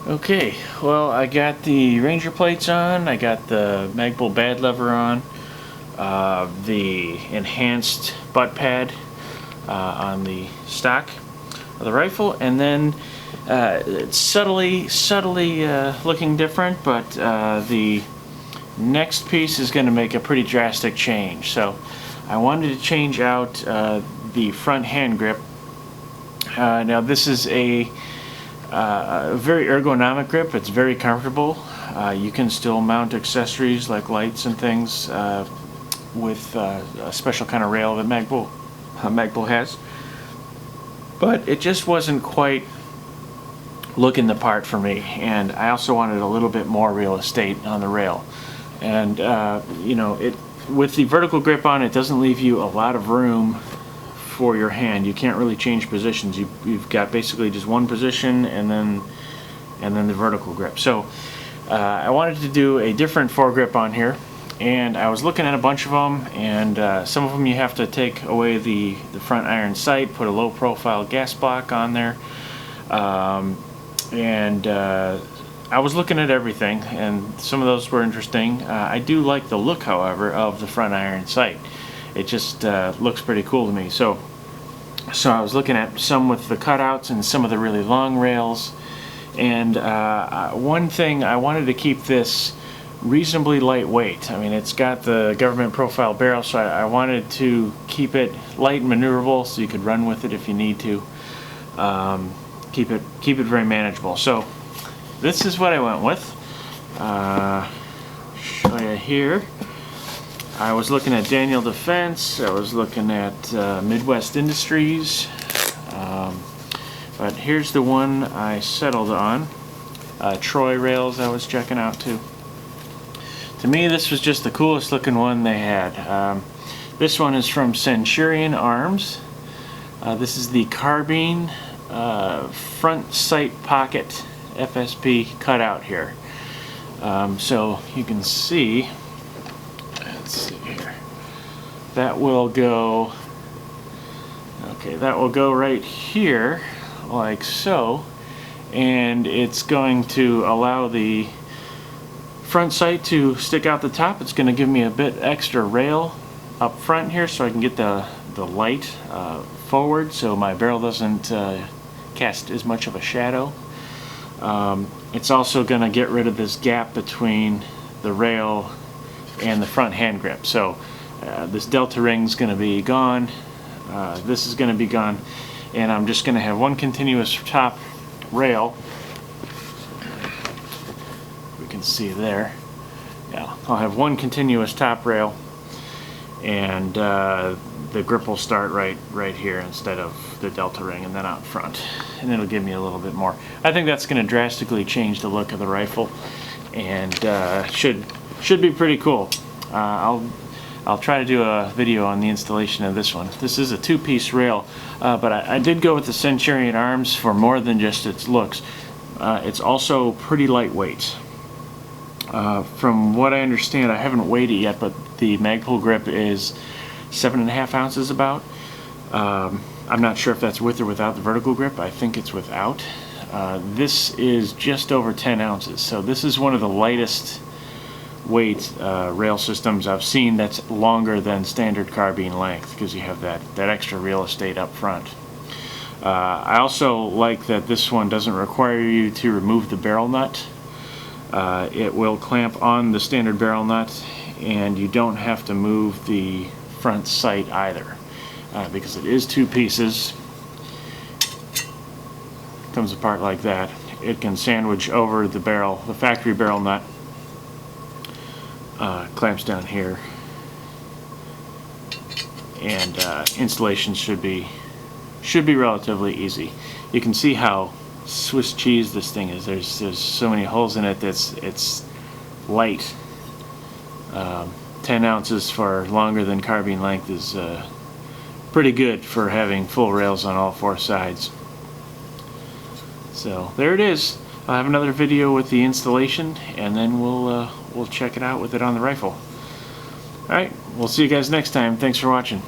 Okay, well, I got the Ranger plates on, I got the Magpul bad lever on, the enhanced butt pad on the stock of the rifle, and then it's subtly looking different, but the next piece is going to make a pretty drastic change. So I wanted to change out the front hand grip. Now this is a very ergonomic grip. It's very comfortable. You can still mount accessories like lights and things with a special kind of rail that Magpul has. But it just wasn't quite looking the part for me, and I also wanted a little bit more real estate on the rail. And you know, with the vertical grip on, it doesn't leave you a lot of room for your hand. You can't really change positions. You've got basically just one position and then the vertical grip. So I wanted to do a different foregrip on here, and I was looking at a bunch of them, and some of them you have to take away the front iron sight, put a low profile gas block on there, and I was looking at everything, and some of those were interesting. I do like the look, however, of the front iron sight. It just looks pretty cool to me. So I was looking at some with the cutouts and some of the really long rails. And one thing, I wanted to keep this reasonably lightweight. I mean, it's got the government profile barrel, so I wanted to keep it light and maneuverable so you could run with it if you need to. Keep it very manageable. So this is what I went with. Show you here. I was looking at Daniel Defense, I was looking at Midwest Industries, but here's the one I settled on. Troy rails I was checking out too. To me, this was just the coolest looking one they had. This one is from Centurian Arms. This is the carbine front sight pocket FSP cutout here. So you can see, let's see here, that will go, okay, that will go right here like so, and it's going to allow the front sight to stick out the top. It's going to give me a bit extra rail up front here so I can get the light forward so my barrel doesn't cast as much of a shadow. It's also going to get rid of this gap between the rail and the front hand grip. So this delta ring is going to be gone, this is going to be gone, and I'm just going to have one continuous top rail. We can see there. Yeah, I'll have one continuous top rail, and the grip will start right here instead of the delta ring and then out front, and it'll give me a little bit more. I think that's going to drastically change the look of the rifle, and should be pretty cool. I'll try to do a video on the installation of this one. This is a two-piece rail, but I did go with the Centurion Arms for more than just its looks. It's also pretty lightweight. From what I understand, I haven't weighed it yet, but the Magpul grip is 7.5 ounces about. I'm not sure if that's with or without the vertical grip. I think it's without. This is just over 10 ounces, so this is one of the lightest weight rail systems I've seen that's longer than standard carbine length, because you have that extra real estate up front. I also like that this one doesn't require you to remove the barrel nut. It will clamp on the standard barrel nut, and you don't have to move the front sight either, because it is two pieces. Comes apart like that. It can sandwich over the barrel, the factory barrel nut. Clamps down here, and installation should be relatively easy. You can see how Swiss cheese this thing is. There's so many holes in it that it's light. 10 ounces for longer than carbine length is pretty good for having full rails on all four sides. So there it is. I'll have another video with the installation, and then we'll check it out with it on the rifle. Alright, we'll see you guys next time. Thanks for watching.